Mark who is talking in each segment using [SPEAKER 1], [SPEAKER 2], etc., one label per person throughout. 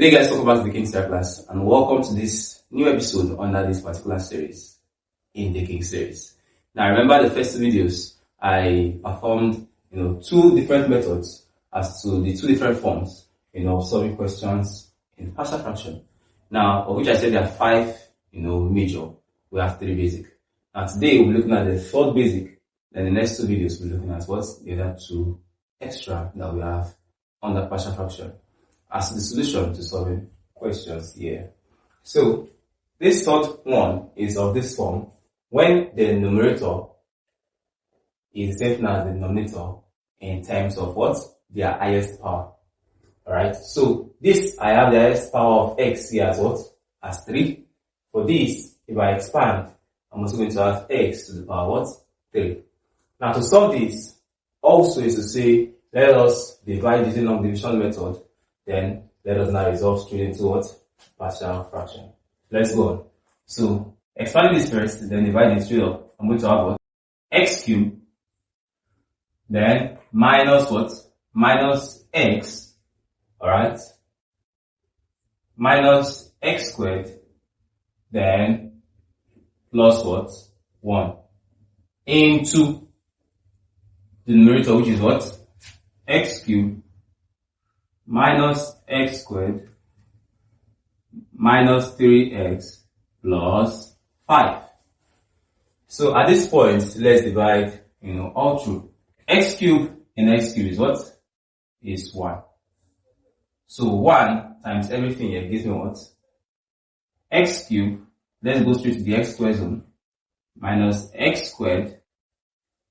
[SPEAKER 1] Good day guys, welcome back to the King's class and welcome to this new episode under this particular series in the King series. Now remember the first two videos I performed two different methods as to the two different forms solving questions in partial fraction. Now of which I said there are five major, we have three basic. Now today we'll be looking at the third basic, then the next two videos we'll be looking at what's the other two extra that we have under partial fraction as the solution to solving questions here. So this third one is of this form when the numerator is the same thing as the denominator in terms of what? Their highest power. Alright, so this I have the highest power of x here as what? As 3. For this, if I expand, I'm also going to have x to the power what? 3. Now to solve this, also is to say, let us divide using long division method. Then let us now resolve straight into what? Partial fraction. Let's go on. So expand this first, then divide it straight up. I'm going to have what? X cubed, then minus what? Minus x, alright? Minus x squared, then plus what? 1. Into the numerator, which is what? X cubed minus x squared minus 3x plus 5. So at this point, let's divide, all through. X cubed in x cubed is what? Is 1. So 1 times everything here gives me what? X cubed, let's go straight to the x squared zone, minus x squared,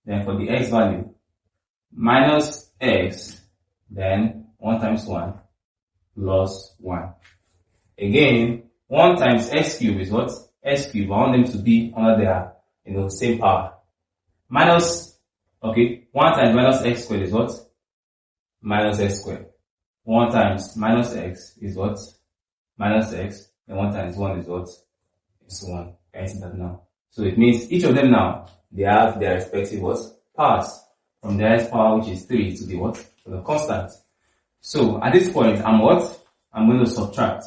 [SPEAKER 1] then for the x value, minus x, then 1 times 1 plus 1. Again, 1 times x cubed is what? X cubed. I want them to be under their, same power. Minus, 1 times minus x squared is what? Minus x squared. 1 times minus x is what? Minus x. And 1 times 1 is what? Is 1. Can you see that now? So it means each of them now, they have their respective what? Powers. From the highest power, which is 3, to the what? To the constant. So at this point, I'm what? I'm going to subtract.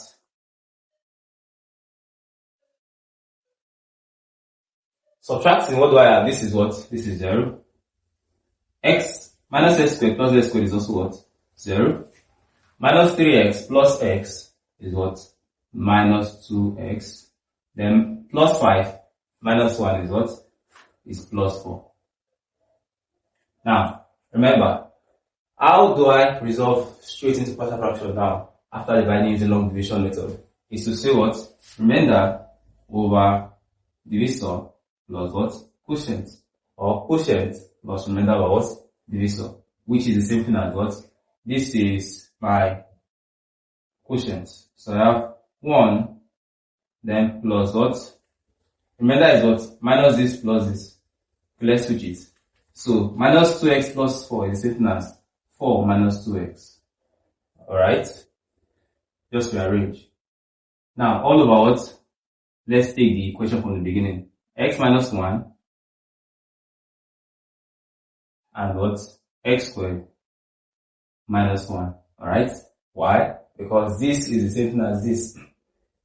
[SPEAKER 1] Subtracting, what do I have? This is what? This is 0. X minus x squared plus x squared is also what? 0. Minus 3x plus x is what? Minus 2x. Then plus 5 minus 1 is what? Is plus 4. Now, remember, how do I resolve straight into partial fraction now after dividing using long division method? Is to say what? Remainder over divisor plus what? Quotient. Or quotient plus remainder over what? Divisor. Which is the same thing as what? This is my quotient. So I have 1, then plus what? Remainder is what? Minus this plus this. Let's switch it. So minus 2x plus 4 is the same thing as 4 minus 2x. Alright? Just rearrange. Now, all over what? Let's take the equation from the beginning. X minus 1 and what? X squared minus 1. Alright? Why? Because this is the same thing as this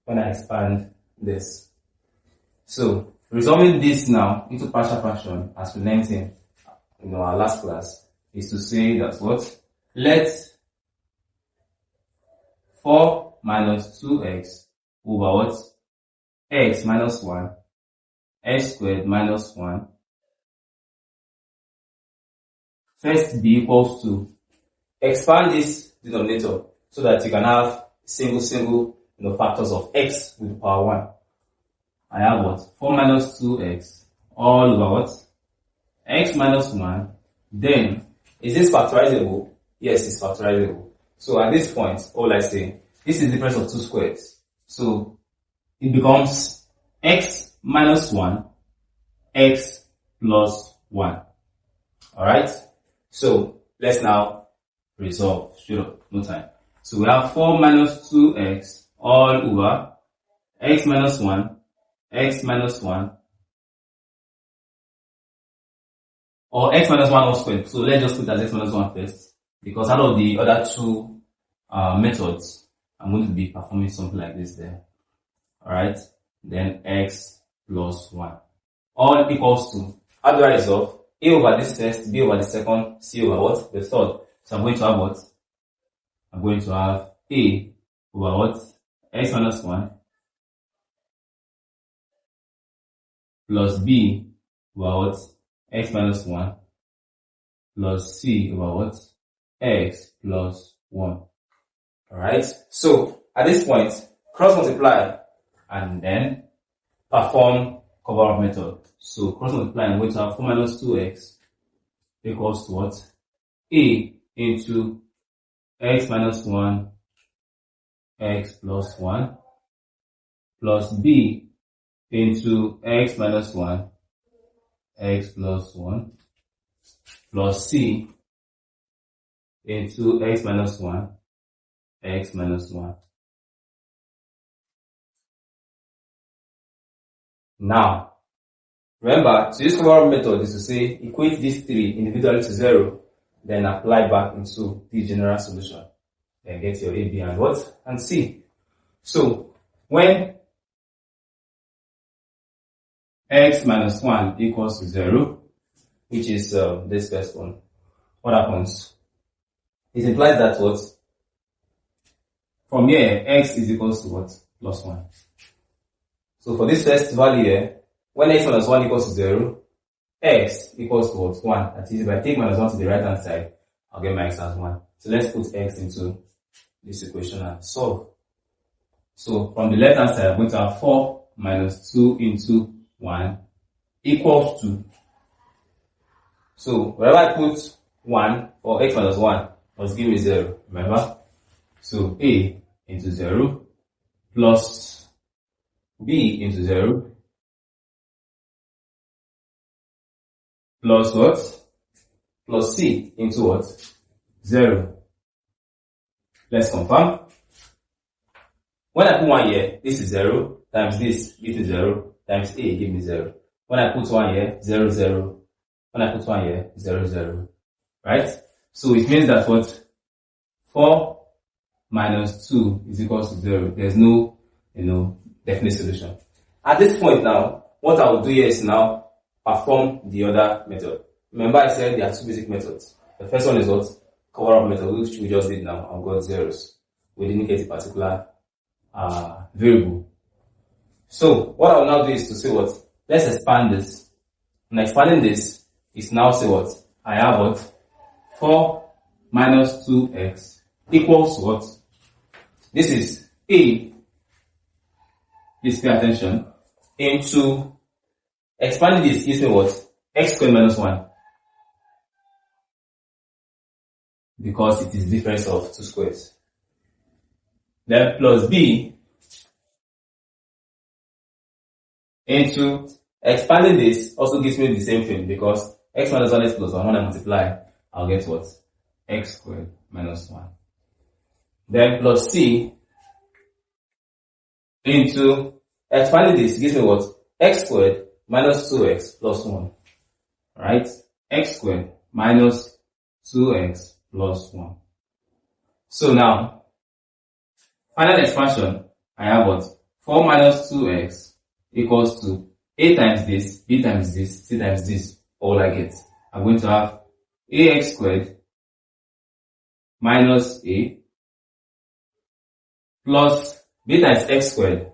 [SPEAKER 1] when I expand this. So, resolving this now into partial fraction as we learned in our last class is to say that what? Let 4 minus 2x over what? X minus 1, x squared minus 1 first be equals to expand this denominator so that you can have single factors of x with the power 1. I have what? 4 minus 2x all over what? X minus 1. Then, is this factorizable? Yes, it's factorizable. So at this point, all I say, this is the difference of two squares. So it becomes x minus 1, x plus 1. Alright? So let's now resolve straight up, no time. So we have 4 minus 2x all over x minus 1, x minus 1, or x minus 1 all squared. So let's just put as x minus 1 first, because out of the other two methods, I'm going to be performing something like this there. Alright, then x plus 1. All equals to, how do I resolve? A over this first, B over the second, C over what? The third. So I'm going to have what? I'm going to have A over what? X minus 1 plus B over what? X minus 1 plus C over what? X plus 1. Alright, so at this point, cross multiply and then perform cover-up method. So cross multiply, I'm going to have 4 minus 2x equals to what? A into x minus 1 x plus 1 plus B into x minus 1 x plus 1 plus C into x minus 1 x minus 1. Now, remember, to use cover-up method is to say equate these three individually to 0, then apply back into the general solution. Then get your A, B, and what? And C. So, when x minus 1 equals to 0, which is this first one, what happens? It implies that what? From here, x is equals to what? Plus 1. So for this first value here, when x minus 1 equals to 0, x equals to what? 1. That is, if I take minus 1 to the right hand side, I'll get my x as 1. So let's put x into this equation and solve. So from the left hand side, I'm going to have 4 minus 2 into 1 equals to. So wherever I put 1 or x minus 1 must give me 0. Remember? So A into 0 plus B into 0 plus what? Plus C into what? 0. Let's confirm. When I put 1 here, this is 0 times this, give me 0 times A, give me 0. When I put 1 here, 0, 0. When I put 1 here, 0, 0. Right? So it means that what? 4 minus 2 is equals to 0. There's no, definite solution. At this point now, what I will do here is now perform the other method. Remember I said there are two basic methods. The first one is what? Cover-up method, which we just did now and got zeros. We didn't get a particular variable. So what I will now do is to say what? Let's expand this. And expanding this is now say what? I have what? 4 minus 2x equals what? This is A, please pay attention, into expanding this gives me what? X squared minus 1. Because it is difference of two squares. Then plus B into expanding this also gives me the same thing because x minus 1 is plus 1. When I multiply, I'll get what? X squared minus 1. Then plus C into expanding this gives me what? X squared minus 2x plus 1. Right? X squared minus 2x plus 1. So now, final expansion, I have what? 4 minus 2x equals to A times this, B times this, C times this. All I get. I'm going to have ax squared minus A plus B times x squared,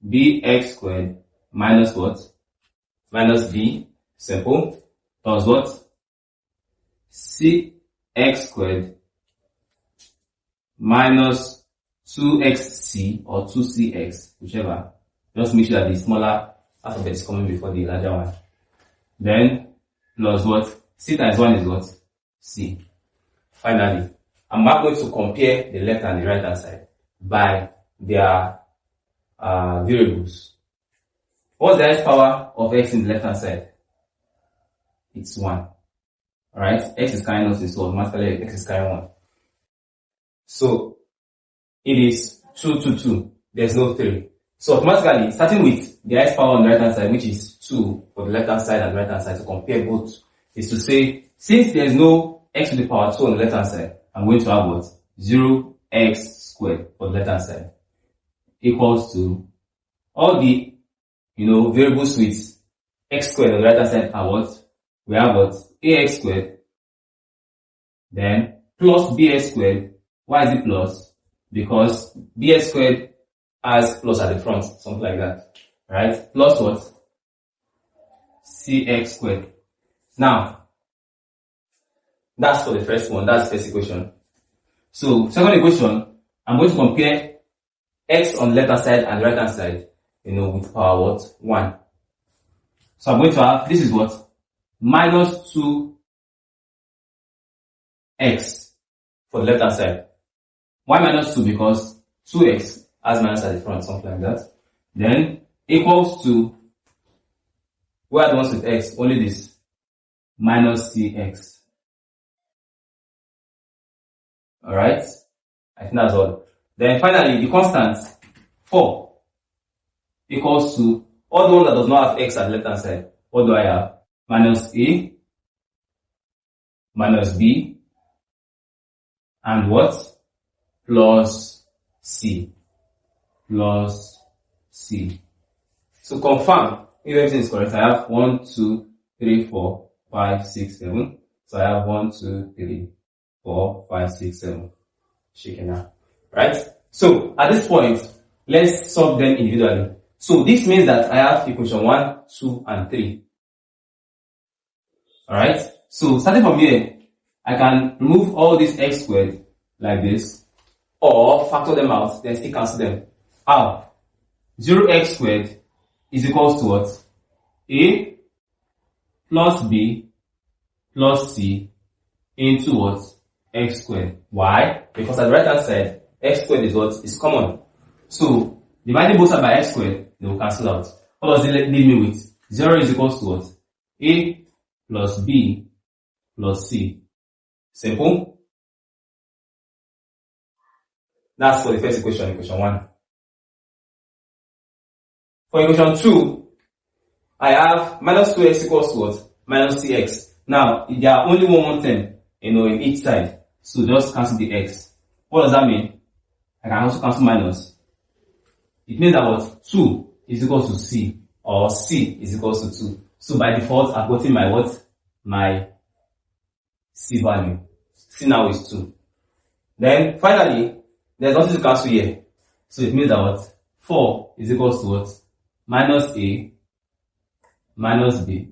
[SPEAKER 1] bx squared minus what? Minus B, simple, plus what? Cx squared minus 2xc or 2cx, whichever. Just make sure that the smaller alphabet is coming before the larger one. Then plus what? C times 1 is what? C. Finally, I'm now going to compare the left and the right hand side by their variables. What's the highest power of x in the left hand side? It's 1. Alright, x is carrying us, so automatically x is carrying 1. So it is 2, 2, 2. There's no 3. So automatically, starting with the highest power on the right hand side, which is 2 for the left hand side and right hand side, to compare both, is to say, since there's no x to the power 2 on the left hand side, I'm going to have what? 0x squared for the left-hand side equals to all the, variables with x squared on the right-hand side are what? We have what? Ax squared, then plus bx squared. Why is it plus? Because bx squared has plus at the front, something like that, right? Plus what? Cx squared. Now, that's for the first one. That's the first equation. So, second equation, I'm going to compare x on the left-hand side and the right-hand side, with power what? 1. So, I'm going to have, this is what? Minus 2x for the left-hand side. Why minus 2? Because 2x has minus at the front, something like that. Then, equals to, where are the ones with x? Only this. Minus cx. Alright? I think that's all. Then finally, the constant 4 equals to all the one that does not have x at the left hand side. What do I have? Minus a, minus b, and what? Plus c. Plus c. So confirm if everything is correct. I have 1, 2, 3, 4, 5, 6, 7. So I have 1, 2, 3, 4, 5, 6, 7. Shaking now. Right? So at this point, let's solve them individually. So this means that I have equation 1, 2, and 3. Alright? So starting from here, I can remove all this x squared like this, or factor them out, then still cancel them. How? 0x squared is equals to what? A plus b plus c into what? X squared. Why? Because at the right hand side, x squared is what? Is common. So, dividing both sides by x squared, they will cancel out. What does it leave me with? 0 is equals to what? A plus b plus c. Simple. That's for the first equation, equation 1. For equation 2, I have minus 2x equals to what? Minus cx. Now, there are only one term, in each side. So just cancel the x. What does that mean? I can also cancel minus. It means that what? 2 is equals to c, or c is equals to 2. So by default, I've gotten my what? My c value. C now is 2. Then finally, there's nothing to cancel here. So it means that what? 4 is equals to what? Minus a minus b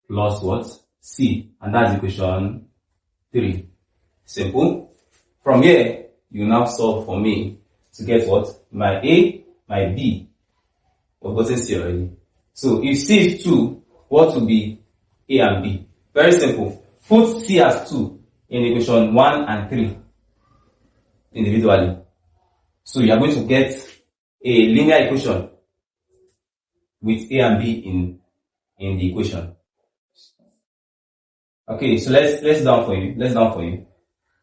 [SPEAKER 1] plus what? C. And that's equation 3. Simple. From here, you now solve for me to get what? My A, my B. We've gotten C already. So if C is 2, what will be A and B? Very simple. Put C as 2 in equation 1 and 3 individually. So you are going to get a linear equation with A and B in the equation. Okay, so let's down for you.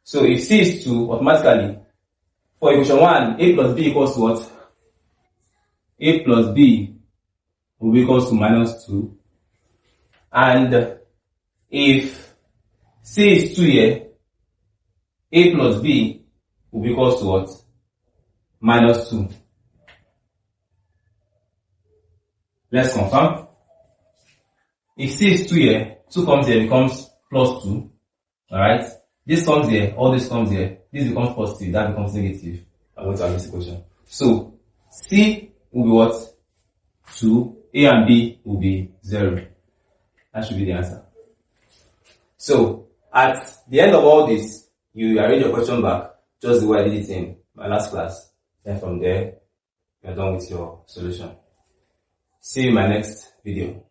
[SPEAKER 1] So if C is 2, automatically, for equation 1, A plus B equals to what? A plus B will be equals to minus 2. And if C is 2 here, A plus B will be equals to what? Minus 2. Let's confirm. If C is 2 here, 2 comes here, becomes plus 2. Alright? This comes here, all this comes here. This becomes positive, that becomes negative. I'm going to have this equation. So, C will be what? 2. A and B will be 0. That should be the answer. So, at the end of all this, you arrange your question back just the way I did it in my last class. Then from there, you're done with your solution. See you in my next video.